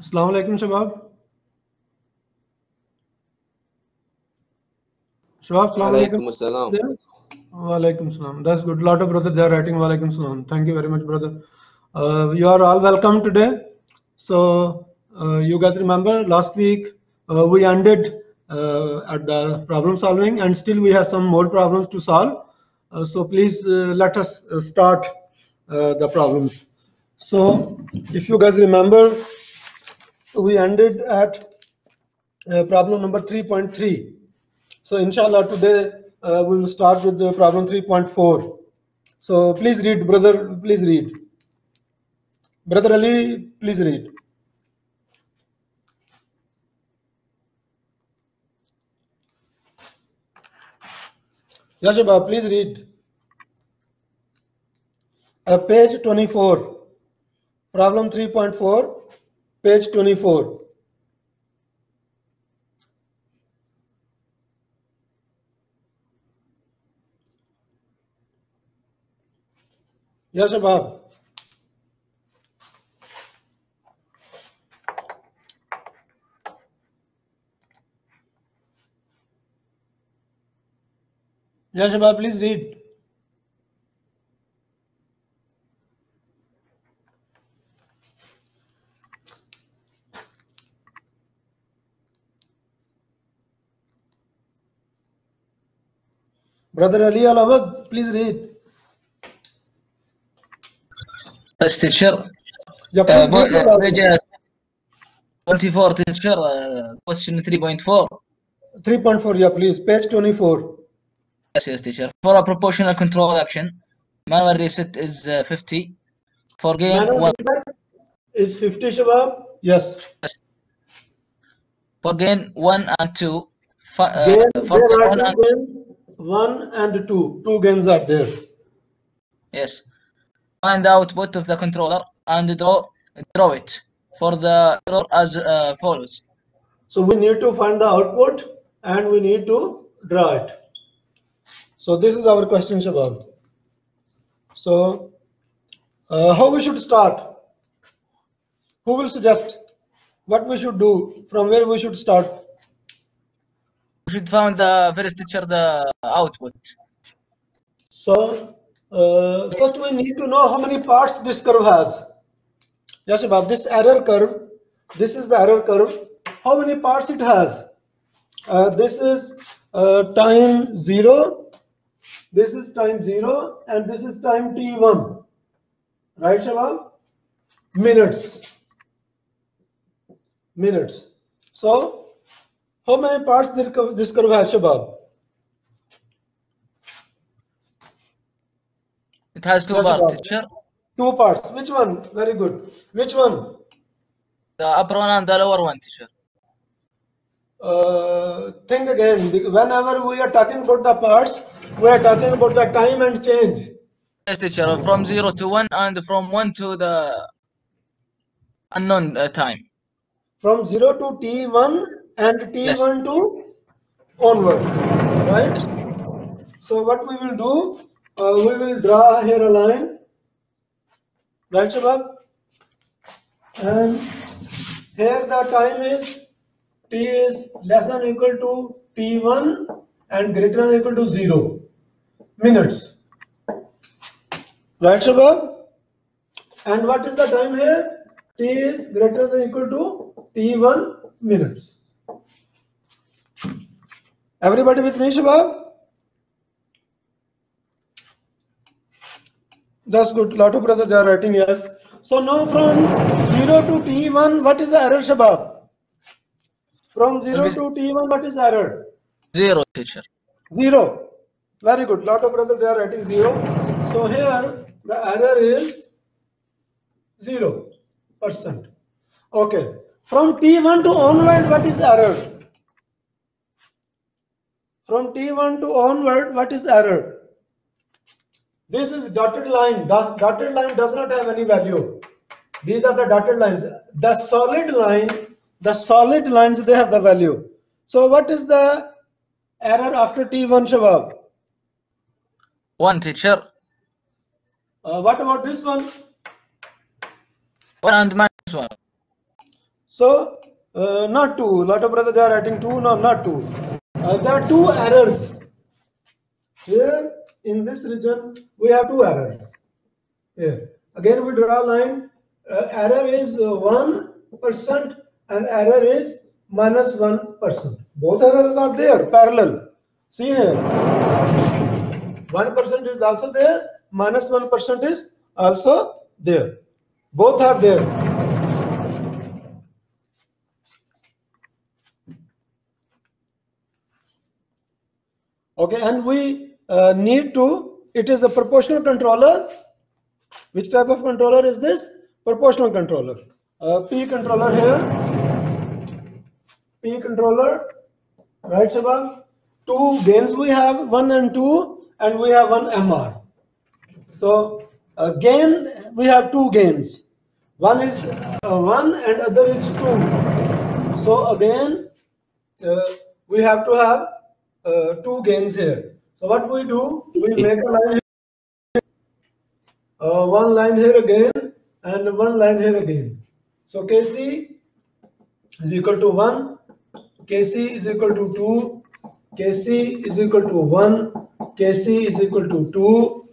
Assalamu alaikum, Shabab. Shabab, assalamu alaikum. Alaikum assalam. There? Walaikum salam. That's good. Lot of brothers they are writing Walaikum salam. Thank you very much, brother. You are all welcome today. So you guys remember last week we ended at the problem solving, and still we have some more problems to solve. So please let us start the problems. So if you guys remember, we ended at problem number 3.3. So inshallah today we will start with the problem 3.4. So please read, brother, please read. Brother Ali, please read. Yashaba, please read. Page 24. Problem 3.4, page 24. Yashaba. Yashaba, please read. Brother Ali Alawad, please read. Yes, teacher. Yeah, please read the problem. Page 24, teacher. Question 3.4. 3.4, yeah, please. Page 24. Yes, teacher. For a proportional control action, manual reset is 50. For gain Manual 1. reset is 50, Shabab? Yes. For gain 1 and 2. For There gain are 1 two and gains, 1 and 2. Two gains are there. yes. Find the output of the controller and draw it for the error as follows. So we need to find the output and we need to draw it. So this is our question, Shabab. So how we should start? Who will suggest what we should do? From where we should start? We should find the first teacher the output. So first we need to know how many parts this curve has. Yes, Shabab, this error curve, this is the error curve. How many parts it has? This is time 0, this is time 0, and this is time t1. Right, Shabab? Minutes. Minutes. So, how many parts this curve has, Shabab? It has two parts, teacher. Two parts. Which one? Very good. Which one? The upper one and the lower one, teacher. Think again. Whenever we are talking about the parts, we are talking about the time and change. Yes, teacher. From 0 to 1 and from 1 to the unknown time. From 0 to t1 and t1 Yes. to onward. Right? So what we will do, we will draw here a line. Right, Shabab? And here the time is t is less than or equal to t1 and greater than or equal to 0 minutes. Right, Shabab? And what is the time here? T is greater than or equal to t1 minutes. Everybody with me, Shabab? That's good. Lot of brothers are writing yes. So now from 0 to t1, what is the error, Shabab? From 0 to t1, what is the error? 0, teacher. 0. Very good. Lot of brothers they are writing 0. So here the error is 0%. Okay. From t1 to onward, what is the error? From t1 to onward, what is the error? This is dotted line. Dotted line does not have any value. These are the dotted lines. The solid lines, they have the value. So what is the error after t1, Shabab? 1, teacher. What about this one? 1 and minus 1. So not 2. Lot of brothers they are writing 2. No, not 2. There are 2 errors. Here in this region we have 2 errors. Here again we draw a line. Error is 1% and error is -1%. Both errors are there parallel. See here, 1% is also there, -1% is also there. Both are there. Okay, and we need to, it is a proportional controller. Which type of controller is this? Proportional controller. P controller here. P controller, right, Shabab? 2 gains we have, 1 and 2, and we have 1 MR. So gain, we have 2 gains. One is 1 and other is 2. So again, we have to have 2 gains here. So what we do, we make a line here, 1 line here again, and 1 line here again. So Kc is equal to 1, Kc is equal to 2, Kc is equal to 1, Kc is equal to 2,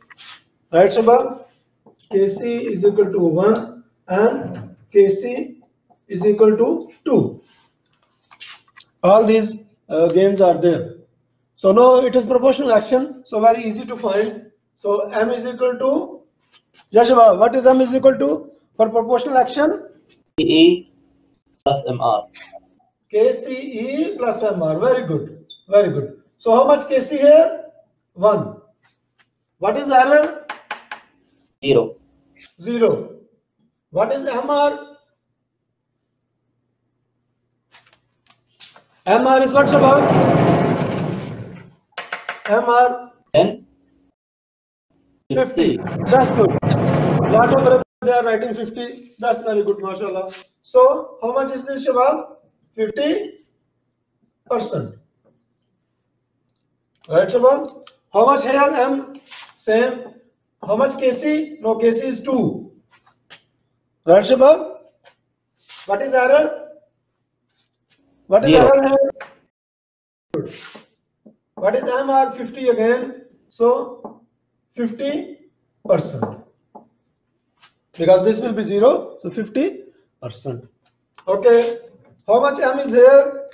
right, Shabab? Kc is equal to 1 and Kc is equal to 2. All these gains are there. So now it is proportional action, so very easy to find. So M is equal to, yes, Shabab, what is M is equal to for proportional action? KE plus MR. KCE plus MR. Very good. Very good. So how much KC here? 1. What is error? 0. 0. What is MR? MR is what, Shabab? MR 10. 50. That's good. Lot of brothers they are writing 50. That's very good, mashallah. So how much is this, Shabab? 50%. Right, Shabab? How much here M? Same. How much Kc? No, Kc is 2. Right, Shabab? What is error? What is 0. error here? Good. What is MR? 50 again. So 50%. Because this will be 0, so 50%. Okay. How much M is here?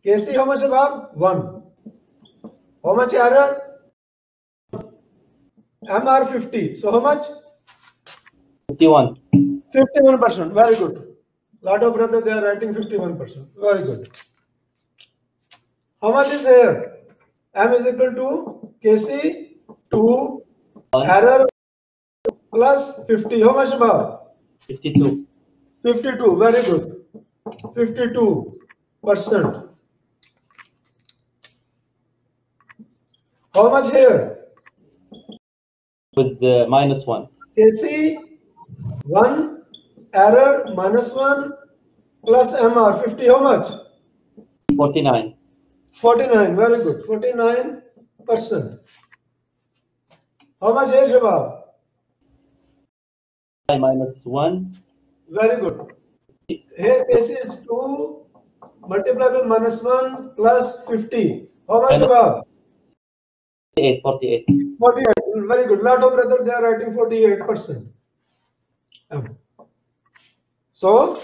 Kc, how much about? 1. How much error? MR 50. So how much? 51. 51%. Very good. Lot of brothers they are writing 51%. Very good. How much is here? M is equal to Kc 2 error plus 50. How much about? 52. 52. Very good. 52%. How much here? With the -1. Kc 1 error -1 plus MR 50. How much? 49. 49. Very good. 49%. How much here, Shabab? -1. Very good. Here Kc is 2 multiplied by -1 plus 50. How much, Shabab? 48. 48. Very good. Lot of brothers they are writing 48%. So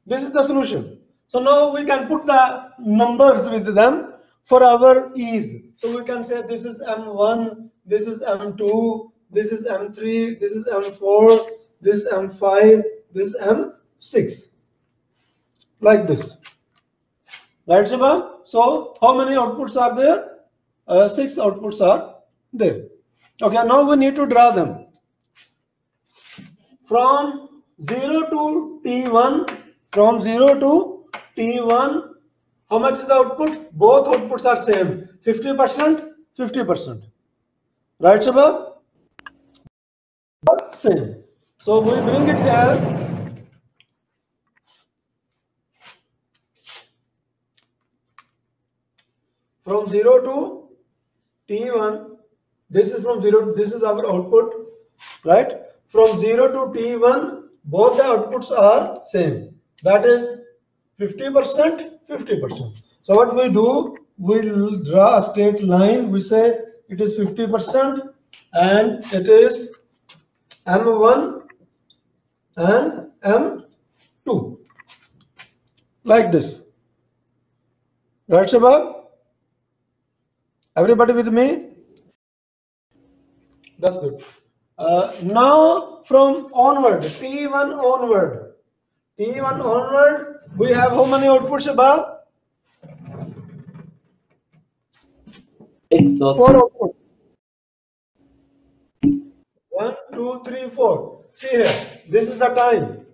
this is the solution. So now we can put the numbers with them for our ease. So we can say this is M1, this is M2, this is M3, this is M4, this is M5, this is M6. Like this. Right, Shabab? So how many outputs are there? 6 outputs are there. Okay, now we need to draw them. From 0 to T1, from 0 to T1, how much is the output? Both outputs are same. 50%, 50%. Right, Shabab? Same. So we bring it here. From 0 to T1, this is from 0, this is our output, right? from 0 to T1, both the outputs are same. That is 50%, 50%. So what we do, we'll draw a straight line. We say it is 50% and it is M1 and M2. Like this. Right, Shabab? Everybody with me? That's good. Now from onward, T1 onward, we have how many outputs, Shabab? 6 or 4 outputs. 1, 2, 3, 4. See here, this is the time.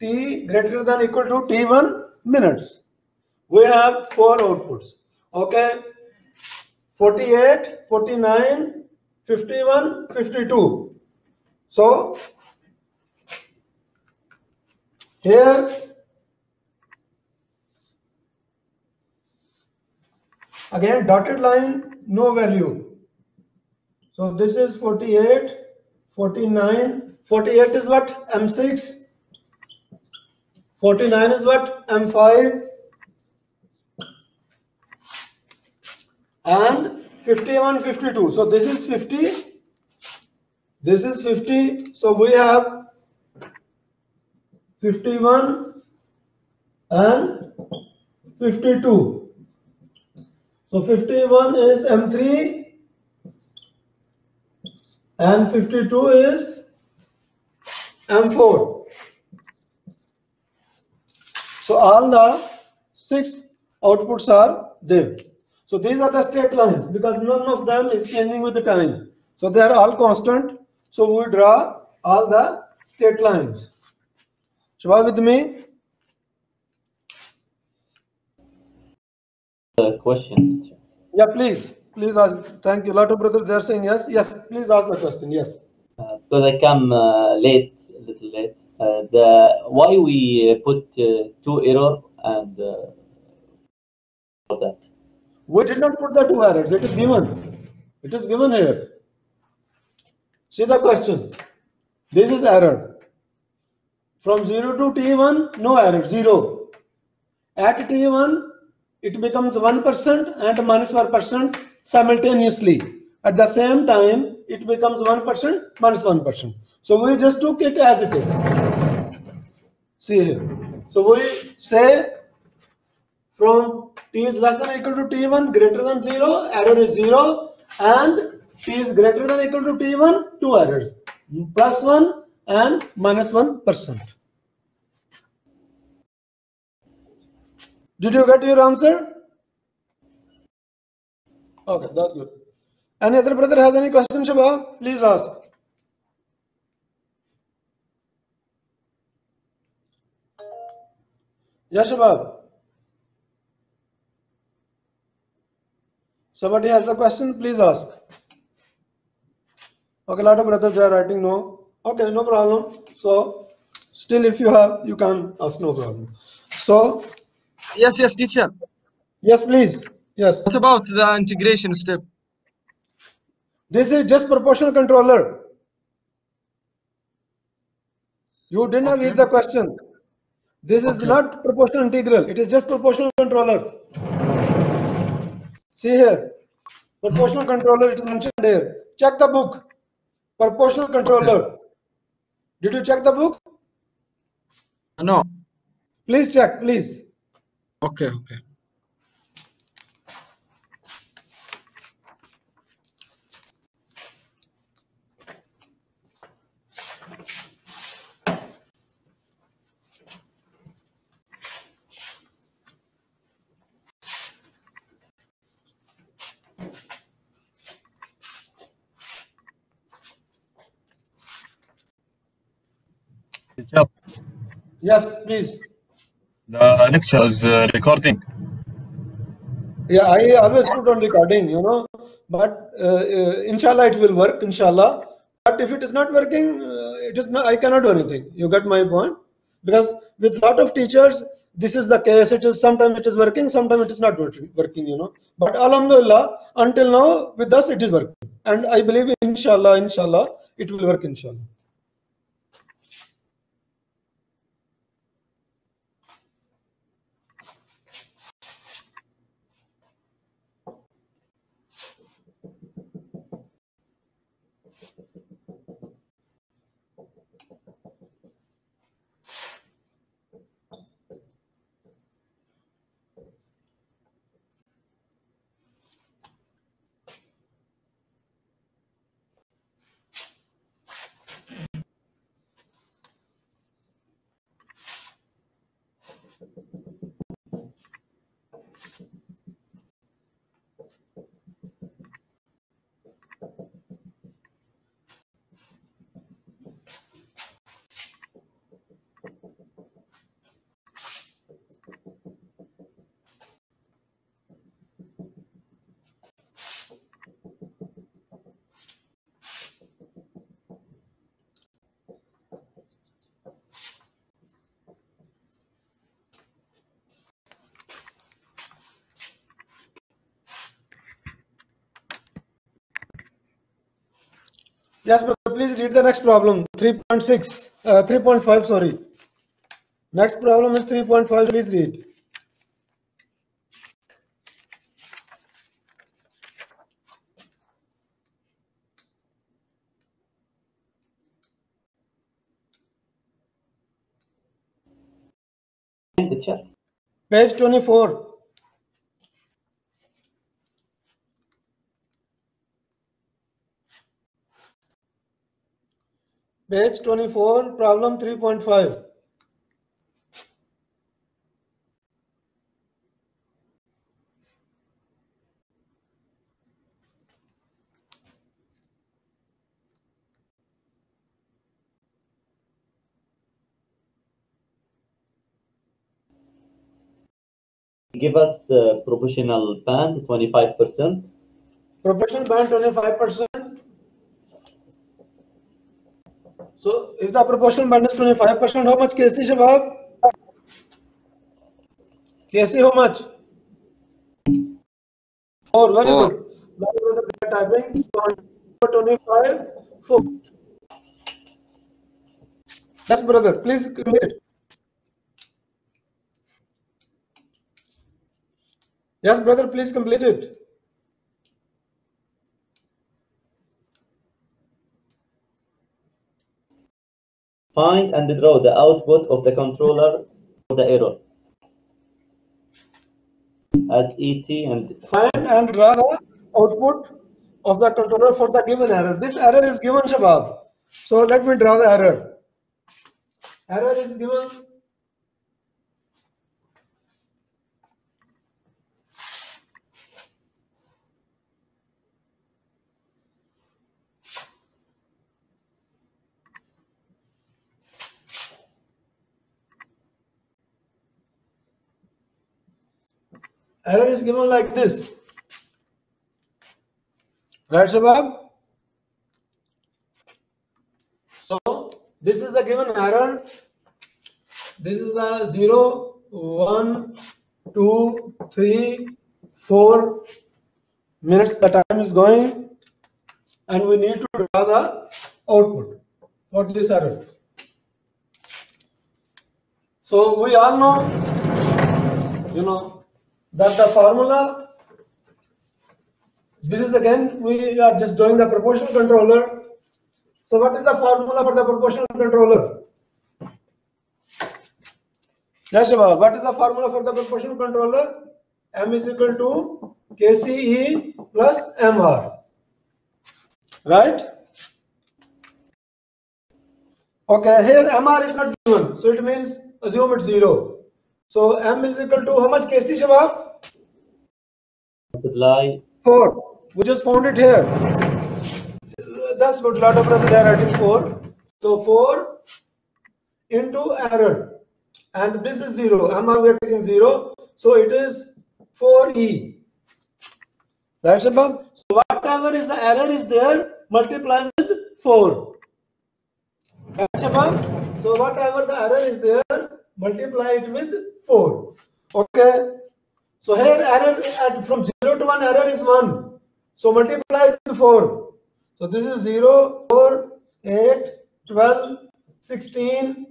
T greater than equal to T1 minutes. We have 4 outputs. Okay. 48, 49, 51, 52. So here again dotted line, no value. So this is 48, 49, 48 is what? M6, 49 is what? M5, and 51, 52. So this is 50, this is 50. So we have 51 and 52. So 51 is M3 and 52 is M4. So all the 6 outputs are there. So these are the straight lines because none of them is changing with the time. So they are all constant. So we draw all the straight lines. Shabab with me? question. Yeah, please ask. Thank you. A lot of brothers they are saying yes. Yes, please ask the question. Yes. Because I come a little late. Why we put 2 error and for that? We did not put the 2 errors. It is given. It is given here. See the question. This is error. From 0 to T1, no error, 0. At T1, it becomes 1% and minus 1% simultaneously. At the same time, it becomes 1%, minus 1%. So we just took it as it is. See here. So we say from T is less than or equal to T1, greater than 0, error is 0, and T is greater than or equal to T1, 2 errors, plus 1 and minus 1%. Did you get your answer? Okay, that's good. Any other brother has any questions, Shabab? Please ask. Yes, Shabab. Somebody has a question, please ask. Okay, a lot of brothers are writing no. Okay, no problem. So, still if you have, you can ask, no problem. So, Yes, teacher. yes, please. Yes. What about the integration step? This is just proportional controller. You did not read the question. This is not proportional integral. It is just proportional controller. See here. Proportional controller, it is mentioned here. Check the book. Proportional controller. Did you check the book? No. Please check, please. Okay. Yes, please. The lecture is recording. Yeah, I always put on recording, but inshallah it will work, inshallah. But if it is not working, it is not, I cannot do anything. You get my point? Because with lot of teachers, this is the case. It is sometimes it is working, sometimes it is not working, But alhamdulillah, until now with us it is working. And I believe inshallah, it will work inshallah. Yes, brother, please read the next problem. 3.6, 3.5, sorry. Next problem is 3.5, please read. Teacher. Page 24. Page 24, problem 3.5. Give us proportional band 25%. Proportional band 25%. So if the proportional band is 25%, how much KC, Shabab? KC, how much? 4, very 4. good. Now we are typing 25, 4. Yes, brother, please complete. Yes, brother, please complete it. Find and draw the output of the controller for the error as ET and Find and draw the output of the controller for the given error. This error is given, Shabab. So let me draw the error. Error is given. Error is given like this. Right, Shabab? So this is the given error. This is the 0, 1, 2, 3, 4 minutes. The time is going, and we need to draw the output for this error. So we all know, that the formula. This is again, we are just doing the proportional controller. So what is the formula for the proportional controller? Yes, Shiva, what is the formula for the proportional controller? M is equal to KCE plus MR. Right? Okay, here MR is not given, so it means assume it's 0. So M is equal to how much KC, Shiva? multiply 4. We just found it here. That's good. Lot of brothers are writing 4. So 4 into error, and this is 0. MR we are taking 0, so it is 4E. Right, Shabab? So whatever is the error is there, multiply with 4. Right, Shabab? So whatever the error is there, multiply it with 4. Okay. So here error from 0 to 1 error is 1. So multiply it with 4. So this is 0, 4, 8, 12, 16,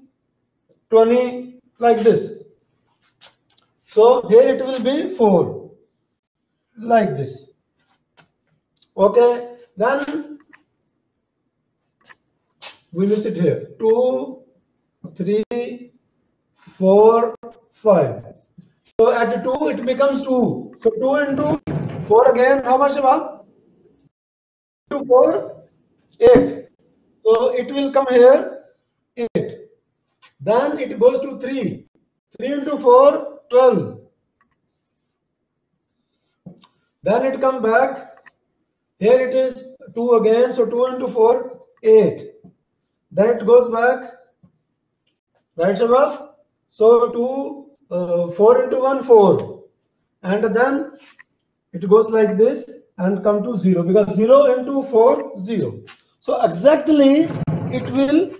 20, like this. So here it will be 4, like this. Okay, then we will sit here. 2, 3, 4, 5. So at 2 it becomes 2. So 2 into 4 again, how much about? 2, 4, 8. So it will come here 8. Then it goes to 3. 3 into 4, 12. Then it come back. Here it is 2 again. So 2 into 4, 8. Then it goes back. Right, Shabab? So 4 into 1, 4. And then it goes like this and come to 0, because 0 into 4, 0. So exactly it will,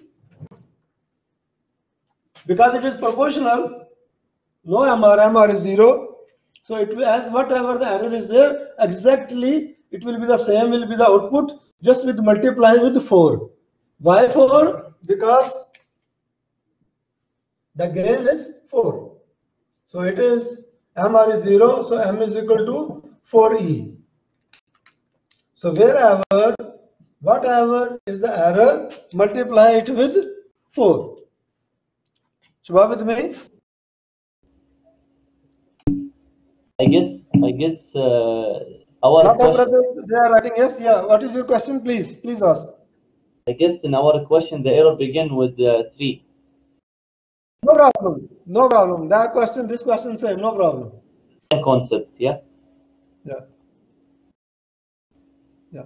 because it is proportional, no MR is 0. So it will, as whatever the error is there, exactly it will be the same, will be the output, just with multiplying with 4. Why 4? Because the gain is 4. So it is MR is 0, so M is equal to 4E. So wherever, whatever is the error, multiply it with 4. Shabab with me? I guess our Lot of question, brothers, they are writing yes. Yeah. What is your question, please? Please ask. I guess in our question the error begin with 3. No problem. No problem. That question, this question, same. No problem. Concept, yeah. Yeah. Yeah.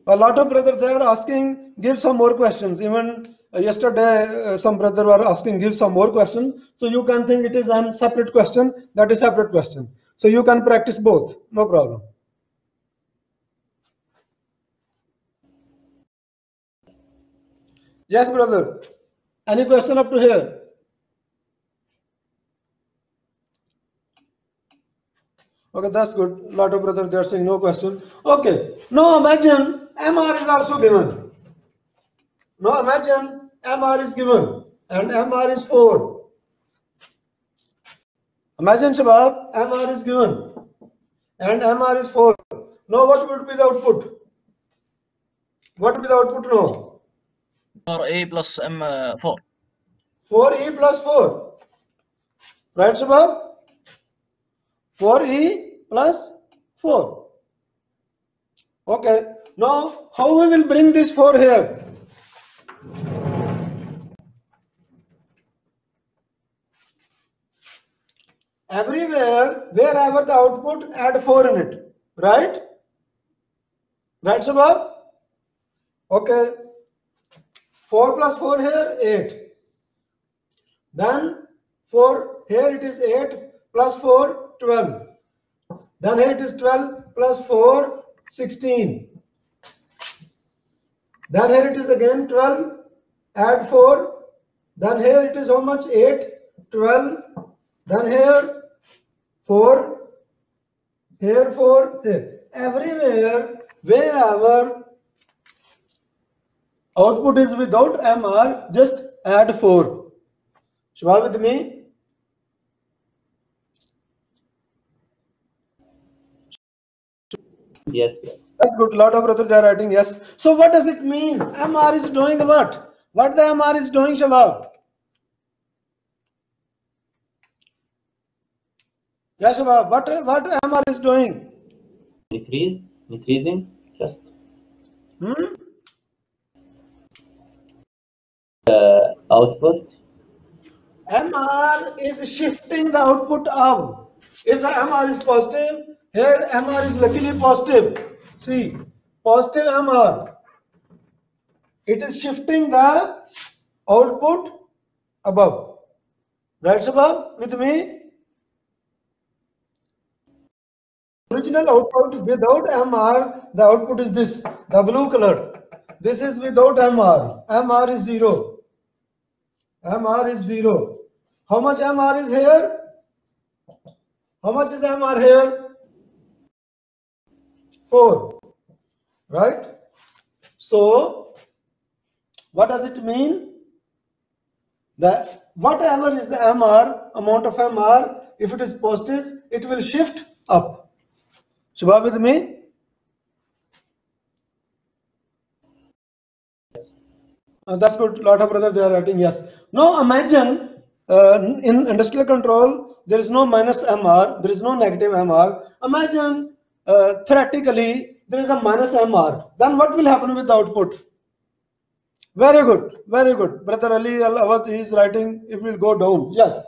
A lot of brothers, they are asking, give some more questions. Even yesterday, some brother were asking, give some more questions. So you can think it is a separate question. That is separate question. So you can practice both. No problem. Yes, brother. Any question up to here? Okay, that's good. A lot of brothers, they are saying no question. Okay. Now imagine MR is also given. Now imagine MR is given and MR is 4. Imagine, Shabab, MR is given and MR is 4. Now what would be the output? What would be the output now? 4A plus M4. 4E plus 4. Right, Shabab? 4E plus 4. Okay. Now, how we will bring this 4 here? Everywhere, wherever the output, add 4 in it. Right? Right, Shabab? Okay. 4 plus 4 here, 8. Then 4, here it is 8 plus 4, 12. Then here it is 12 plus 4, 16. Then here it is again 12, add 4. Then here it is how much? 8, 12. Then here 4, here 4, here. Everywhere, wherever output is without MR, just add 4. Shabab with me? Yes, yes. That's good. Lot of brothers are writing yes. So what does it mean? MR is doing what? What the MR is doing, Shabab? Yeah, Shabab. What MR is doing? Increasing, just output. MR is shifting the output up. If the MR is positive, here MR is luckily positive. See, positive MR. It is shifting the output above. Right, Shabab? With me? Original output without MR, the output is this, the blue color. This is without MR. MR is 0. MR is 0. How much MR is here? How much is MR here? 4. Right? So, what does it mean? That whatever is the MR, amount of MR, if it is positive, it will shift up. Shabab with me? That's good. Lot of brothers, they are writing yes. Now imagine in industrial control, there is no minus MR, there is no negative MR. Imagine theoretically there is a minus MR. Then what will happen with the output? Very good, very good. Brother Ali Al Awad is writing, it will go down. Yes.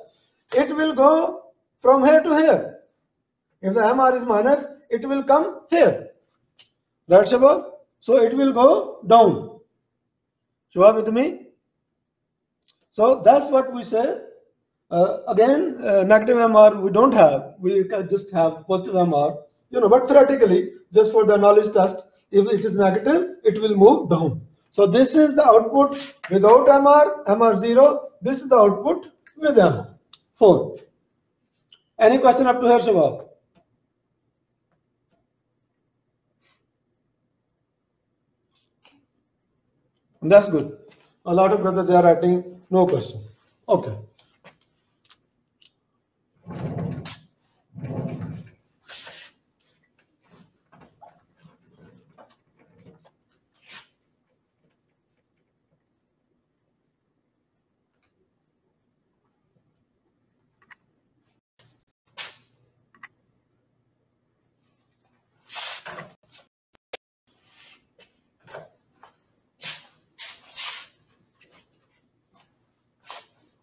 it will go from here to here. If the MR is minus, it will come here. Right, Shabab? So it will go down. Shabab with me? So that's what we say. Again, negative MR we don't have. We can just have positive MR. But theoretically, just for the knowledge test, if it is negative, it will move down. So this is the output without MR, MR 0. This is the output with MR 4. Any question up to here, Shabab? That's good. A lot of brothers, they are writing no question. Okay.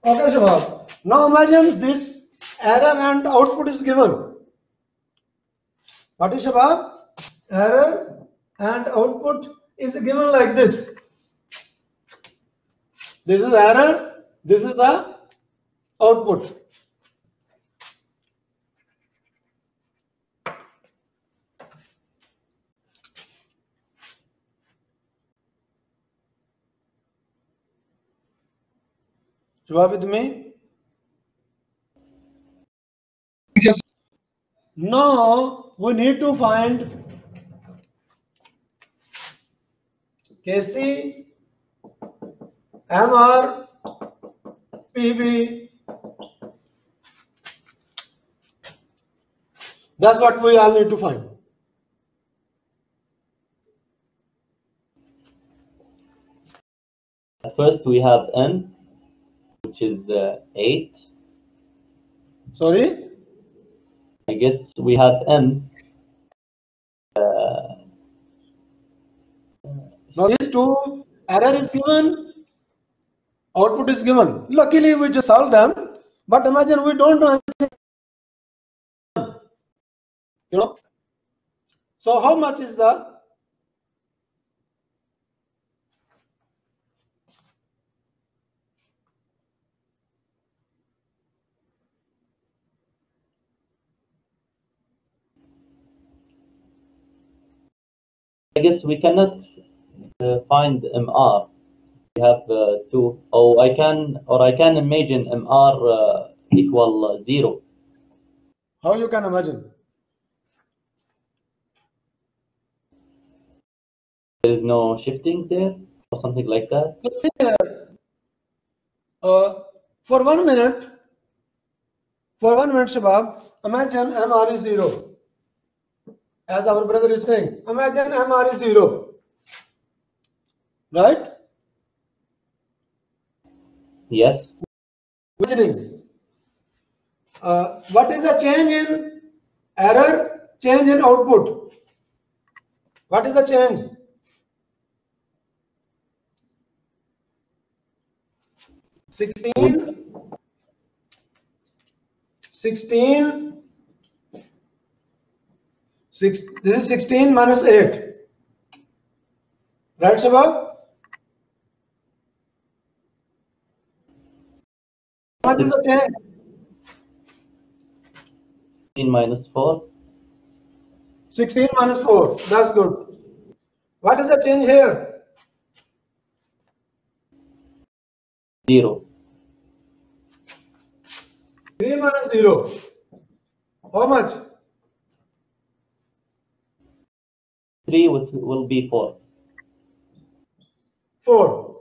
Okay, Shabab. Now imagine this error and output is given. What is Shabab? Error and output is given like this. This is error, this is the output. Shabab with me? Yes. Now we need to find KC, MR, PB. That's what we all need to find. First, we have N, which is 8. Sorry? I guess we have N. Now these two, error is given, output is given. Luckily we just solved them, but imagine we don't know anything. So how much is the I guess we cannot find MR. We have 2. Oh, I can imagine MR equal 0. how you can imagine? There is no shifting there or something like that. Let's see here. For 1 minute, Shabab, imagine MR is 0. As our brother is saying, imagine MR is 0. Right? Yes. What is the change in error, change in output? What is the change? This is 16 minus 8. Right, Shabab? What is the change? 16 minus 4. 16 minus 4. That's good. What is the change here? 0. 3 minus 0. How much? 3 will be 4. 4.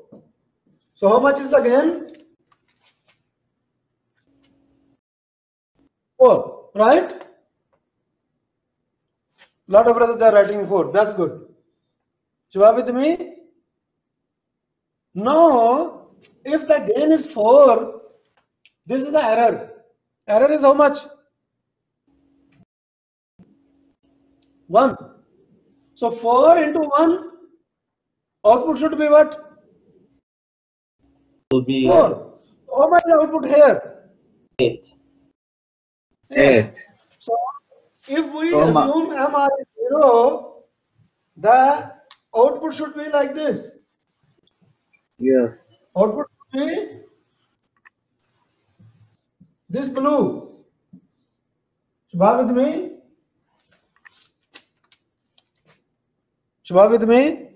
So how much is the gain? 4, right? Lot of brothers are writing 4. That's good. Shabab with me? Now, if the gain is 4, this is the error. Error is how much? 1. So 4 into 1, output should be what? Will be 4. How much is the output here? 8. 8. So if we So ma- assume MR is 0, the output should be like this. Yes. Output should be this blue. Shubha with me? Shubha with me?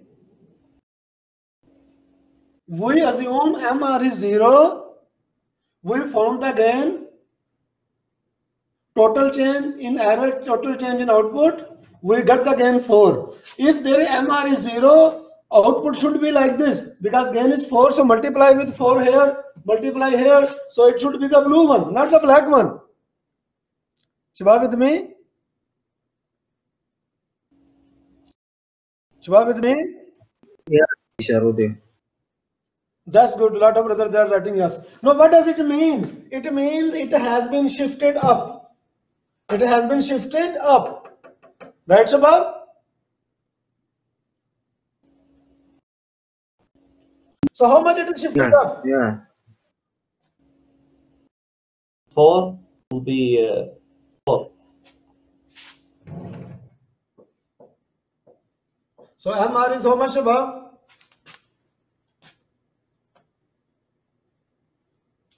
We assume MR is 0. We found the gain, total change in error, total change in output. We get the gain 4. If there MR is 0, output should be like this because gain is 4. So multiply with 4 here, multiply here. So it should be the blue one, not the black one. Shubha with me? Shubha with me? Yeah, teacher, Udin. That's good. A lot of brothers they are writing yes. Now, what does it mean? It means it has been shifted up. It has been shifted up. Right, Shabab? So, how much it is shifted Yes. up? Yeah. 4 will be 4. So, MR is how much, Shabab?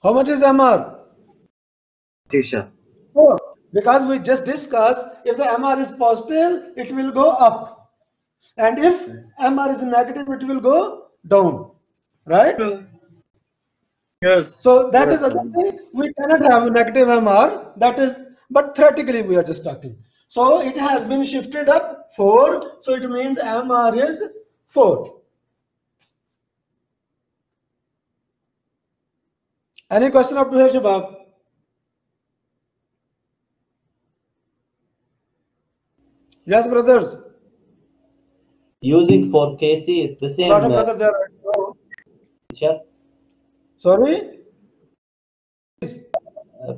How much is MR? Teacher. 4. Because we just discussed, if the MR is positive, it will go up. And if MR is negative, it will go down. Right? Yes. So that is Yes. assuming we cannot have a negative MR. That is, but theoretically we are just talking. So it has been shifted up 4. So it means MR is 4. Any question up to here, Shabab? Yes, brothers. Using for KC, it's the A lot of same, brothers there. teacher. Sorry.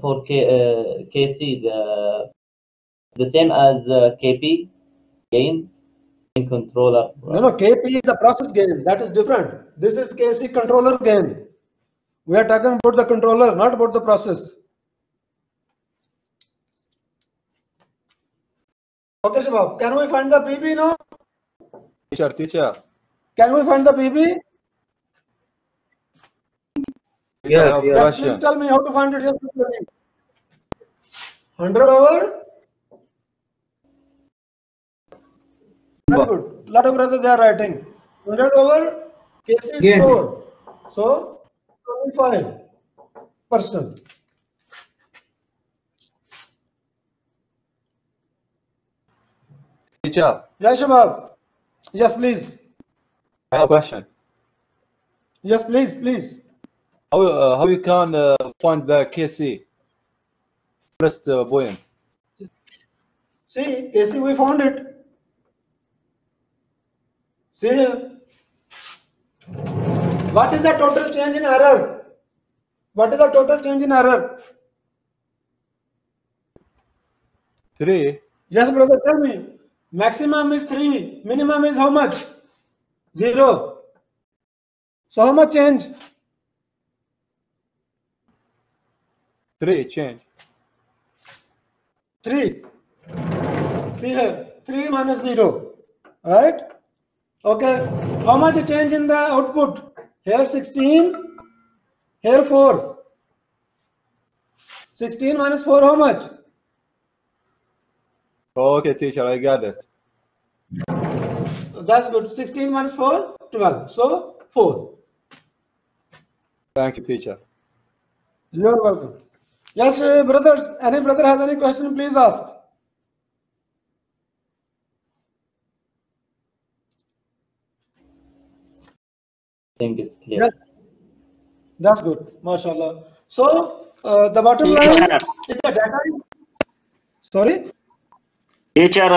For KC, the same as KP, gain in controller. No, KP is the process gain. That is different. This is KC controller gain. We are talking about the controller, not about the process. Okay, Shabab. Can we find the PB now? Teacher. Can we find the PB? Yes, I have yes. Yes, question. please tell me how to find it. Yes, please tell me. 100 over? Very good. Lot of brothers they are writing. 100 over KC is Gain. 4. So 25%. Teacher, Yes, Shabab. Yes, please. I have a question. Yes, please, please. How you can find the KC first point? See, KC, we found it. See here. What is the total change in error? What is the total change in error? 3. Yes, brother, tell me. Maximum is 3. Minimum is how much? 0. So how much change? 3 change. 3. See here. 3 minus 0. Right? Okay. How much change in the output? Here 16. Here 4. 16 minus 4, how much? Okay, teacher, I got it. That's good. 16 minus 4, 12. So 4. Thank you, teacher. You're welcome. Yes, brothers. Any brother has any question, please ask. I think it's clear. Yes. That's good. MashaAllah. So the bottom line is the data. Sorry? Teacher,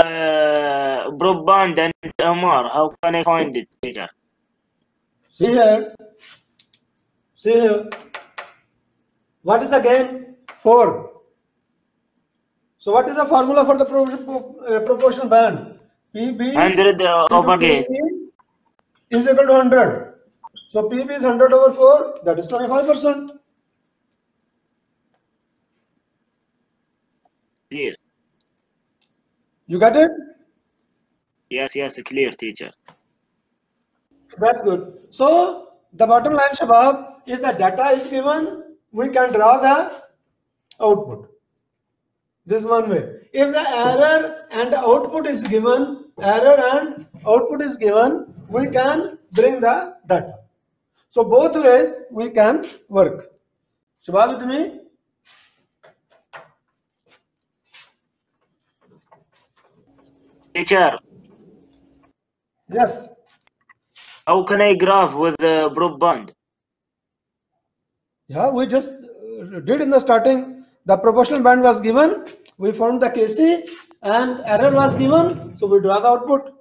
broadband and MR, how can I find it, teacher? See here. See here. What is the gain? 4. So what is the formula for the proportional band? PB 100 over gain. is equal to 100. So PB is 100 over 4. That is 25%. clear. You got it? Yes, yes, clear, teacher. That's good. So the bottom line, Shabab, if the data is given, we can draw the output. This is one way. If the error and output is given, we can bring the data. So both ways we can work. Shabab with me? Teacher, Yes. how can I graph with the broadband? Yeah, we just did in the starting. The proportional band was given. We found the KC and error was given. So we draw the output.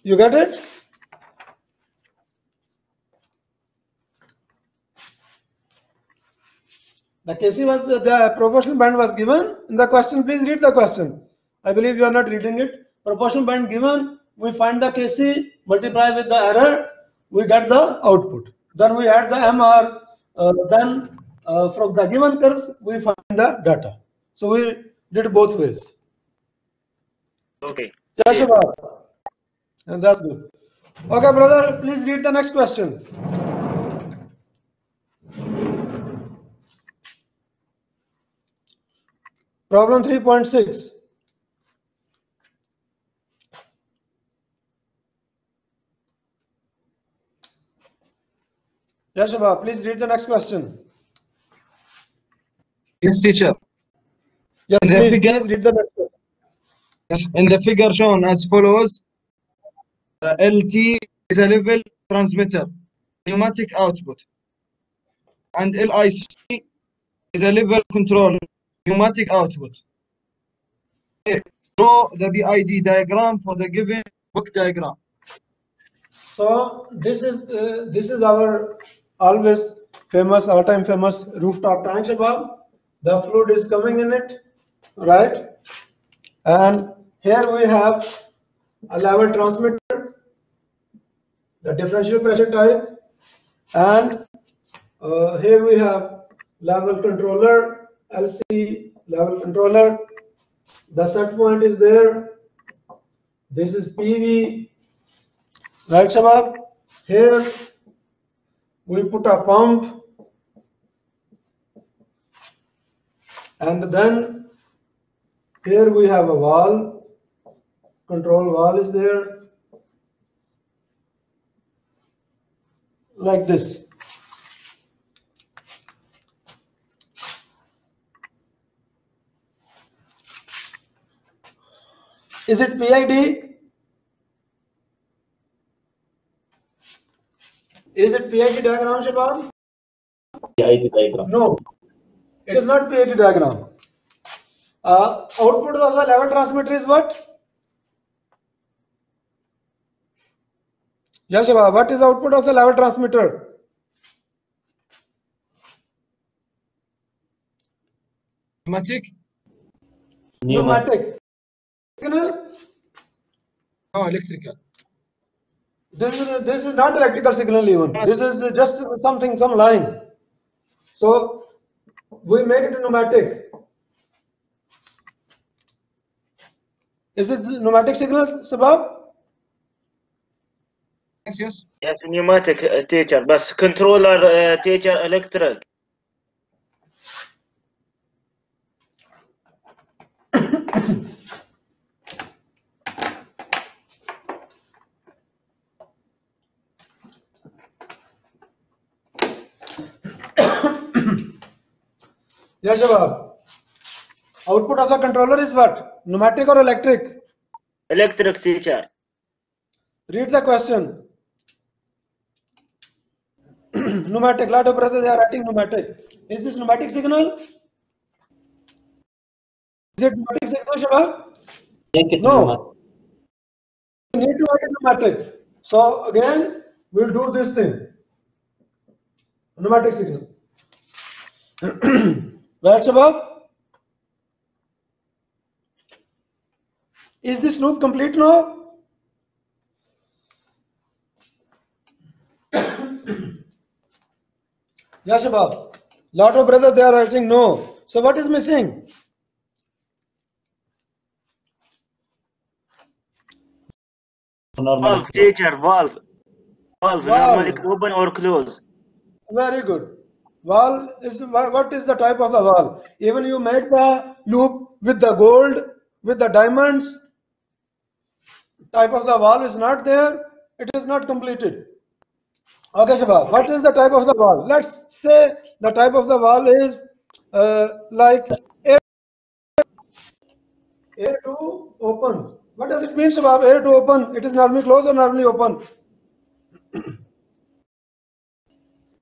You get it? The KC was the proportional band was given in the question. Please read the question. I believe you are not reading it. Proportional band given. We find the KC, multiply with the error. We get the output. Then we add the MR. Then from the given curves we find the data. So we did both ways. Okay. Yes, Shabab. And that's good. Okay, brother. Please read the next question. Problem 3.6. Yes, Shabab, please read the next question. Yes, teacher. Yes, In the please figure, read the next question. yes, in the figure shown as follows, LT is a level transmitter, pneumatic output, and LIC is a level controller, pneumatic output. Okay. Draw the PID diagram for the given book diagram. So this is our always famous, all-time famous rooftop tank, Shabab. The fluid is coming in it, right? And here we have a level transmitter, the differential pressure type, and here we have level controller, LC level controller. The set point is there. This is PV, right, Shabab? Here we put a pump, and then here we have a valve. Control valve is there, like this. Is it PID? Is it PID diagram, Shabab? PID diagram. No, it is not PID diagram. Output of the level transmitter is what? Yes, Shabab, what is the output of the level transmitter? Pneumatic? Pneumatic. Signal? No, electrical. This is not electrical signal even. This is just something, some line. So we make it pneumatic. Is it pneumatic signal, Sabab? Yes, yes. Yes, pneumatic, teacher, but controller, teacher, electric. Yes, Shabab. Output of the controller is what? Pneumatic or electric? Electric, teacher. Read the question. Pneumatic. Lot of brothers they are writing pneumatic. Is this pneumatic signal? Is it pneumatic signal, Shabab? Make it No. pneumatic. We need to write pneumatic. So again, we'll do this thing. Pneumatic signal. Right, Shabab? Is this loop complete now? Yeah, Shabab. Lot of brothers, they are writing no. So what is missing? Normally Valve, teacher, valve. Valve, normally Valve. open or close. Very good. Valve is what is the type of the valve? Even you make the loop with the gold, with the diamonds, type of the valve is not there, it is not completed. Okay, Shabab, what is the type of the valve? Let's say the type of the valve is like air to open. What does it mean, Shabab? Air to open, it is normally closed or normally open?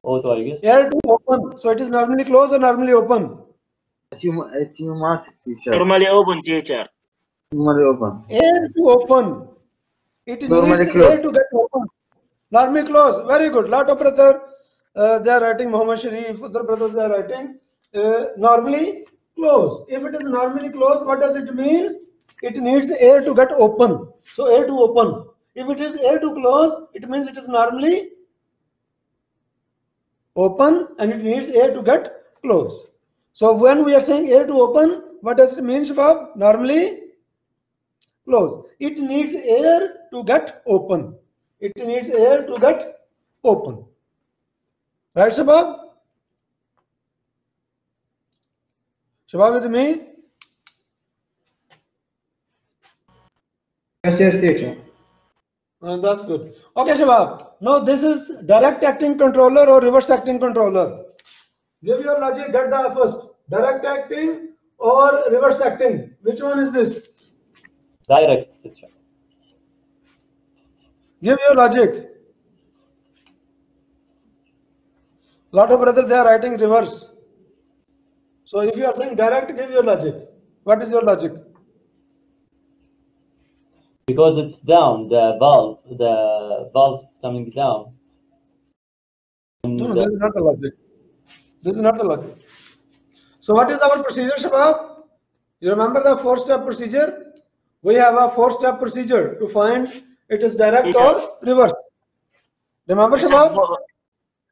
auto, I guess. Air to open, so it is normally closed or normally open? automatic teacher. Normally open, teacher. Normally open. Air to open. It Normally needs air closed. to get open. Normally close. Very good. Lot of brother, they are writing Muhammad Sharif. Other brothers they are writing normally close. If it is normally closed, what does it mean? It needs air to get open. So air to open. If it is air to close, it means it is normally open and it needs air to get close. So when we are saying air to open, what does it mean, Shabab? Normally close. It needs air to get open. It needs air to get open. Right, Shabab? Shabab with me? Yes, teacher. That's good. Okay, Shabab. Now this is direct acting controller or reverse acting controller. Give your logic, get the first. Direct acting or reverse acting. Which one is this? Direct, teacher. Give your logic. Lot of brothers they are writing reverse. So if you are saying direct, give your logic. What is your logic? Because it's down, the valve coming down. No, this is not the logic. This is not the logic. So what is our procedure, Shabab? You remember the 4-step procedure? We have a 4-step procedure to find it is direct Teacher. or reverse. Remember, Shabab?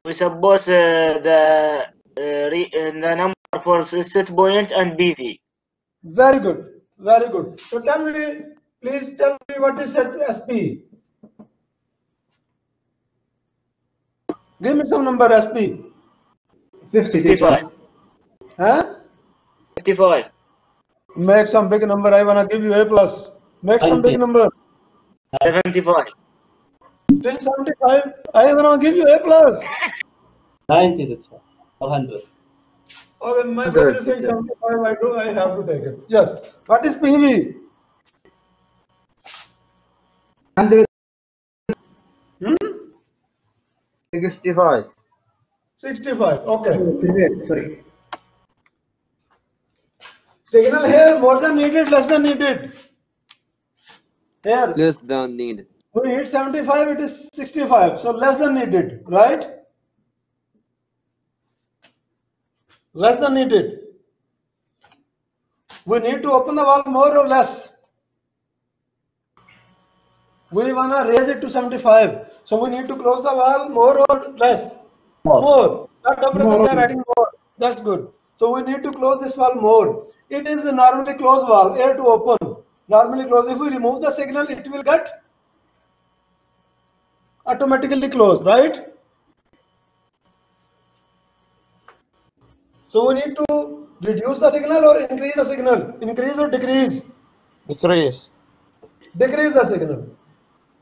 We suppose the number for set point and BV. Very good. Very good. So tell me, please tell me what is set SP. Give me some number SP. 55. Huh? 55. Make some big number. I wanna give you A plus. Make some big number. 75. Still 75. I wanna give you A plus. 90, teacher. 100. Oh, when my brother is saying 75, I have to take it. Yes. What is PV? 100. Hmm? 65. 65. Okay. Sorry. Signal here more than needed, less than needed. Here. Less than needed. We hit 75, it is 65. So less than needed, right? Less than needed. We need to open the valve more or less. We wanna raise it to 75. So we need to close the valve more or less? More. They are adding more. That's good. So we need to close this valve more. It is a normally closed valve, air to open. Normally closed. If we remove the signal, it will get automatically closed, right? So we need to reduce the signal or increase the signal? Increase or decrease? Decrease. Decrease the signal.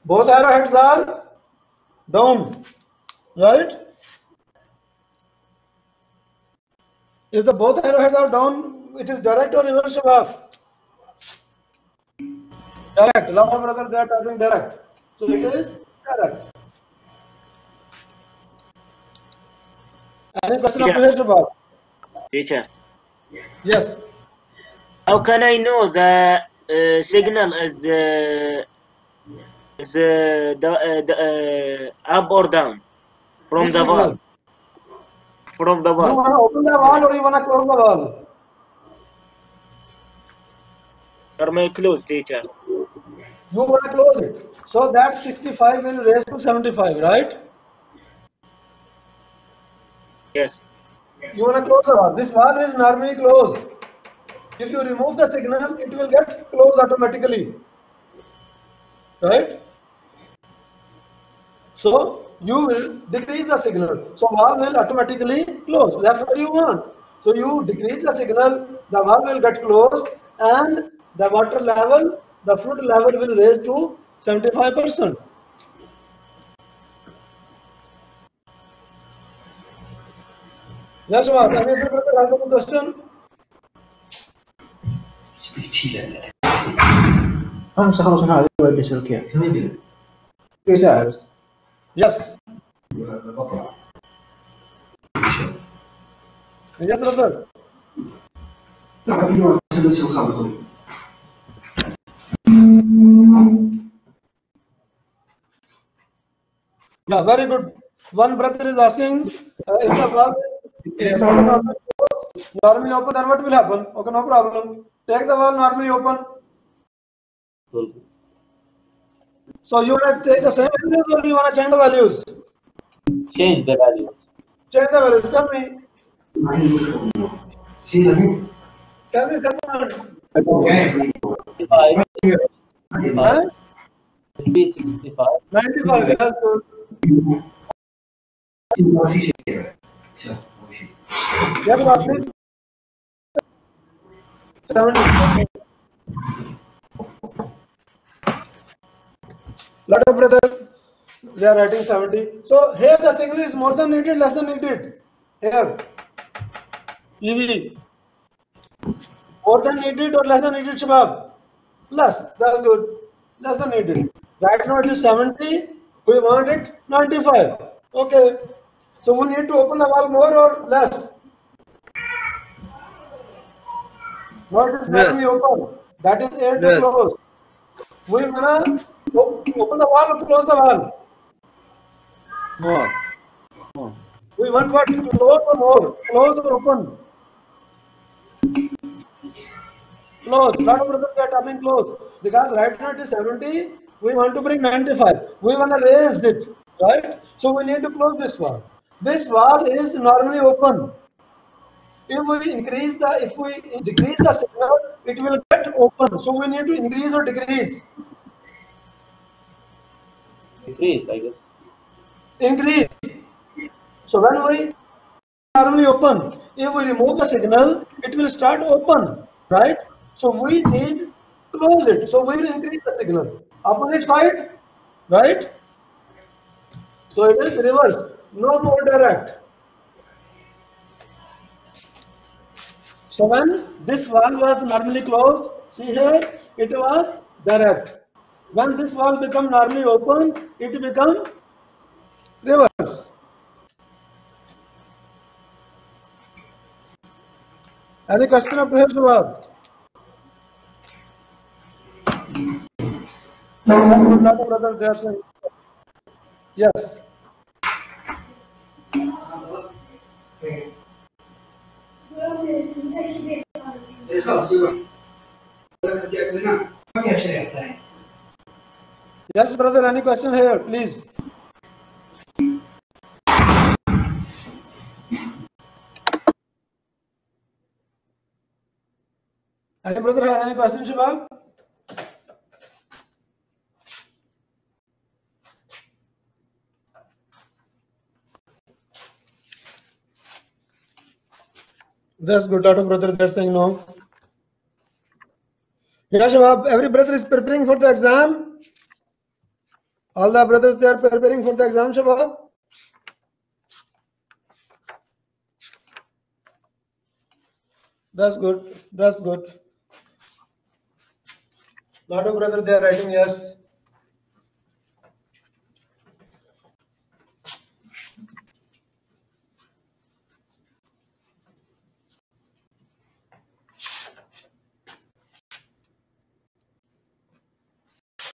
Both arrowheads are down, right? If the both arrowheads are down, it is direct or reverse, Shabab? Direct. A lot of brothers they are typing direct. So it is direct. Any question up to here, Shabab? Teacher. Yes. How can I know the signal is up or down from Which the signal? valve? From the You valve. want to open the valve or you want to close the valve? Or may close, teacher. You want to close it. So that 65 will raise to 75, right? Yes. You want to close the valve. This valve is normally closed. If you remove the signal, it will get closed automatically. Right? So you will decrease the signal. So valve will automatically close. That's what you want. So you decrease the signal, the valve will get closed, and the water level, the fluid level will raise to 75%. Yes, Shubham. Any other brother has any question? خمسة خلاص هذا هو الشركة في ساعة بس Yes. Yes, brother. Yeah, very good. One brother is asking if the valve is normally open, then what will happen? Okay, no problem. Take the valve normally open. So you want to take the same values or you want to change the values? Change the values. Change the values. Tell me. Tell me, someone. 65. Huh? 65. 95. Yes, good. Yeah, but please. 70. Lot of brother, they are writing 70. So here the signal is more than needed, less than needed. Here, EV, more than needed or less than needed, Shabab? Less, that's good. Less than needed. Right now it is 70, we want it 95. Okay. So we need to open the valve more or less? Now it is normally open. That is air to close. We wanna open the valve or close the valve? more. We want what? Close or more? Close or open? Close. Lot of brothers are coming close. Because right now it is 70. We want to bring 95. We want to raise it. Right? So we need to close this valve. This valve is normally open. If we decrease the signal, it will get open. So we need to increase or decrease. Decrease, I guess. Increase. So when we normally open, if we remove the signal, it will start open, right? So we need to close it. So we will increase the signal. Opposite side, right? So it is reverse, no more direct. So when this valve was normally closed, see here, it was direct. When this valve become normally open, it become reverse. Any question up here, Subhab? Another brother there saying yes. Yes, brother. Any question here, please? Any brother has any question, Shubham? That's good. Lot of brothers they're saying no. Yeah, Shubham. Every brother is preparing for the exam. All the brothers they are preparing for the exam, Shubham. That's good. That's good. Lot of brothers they are writing yes.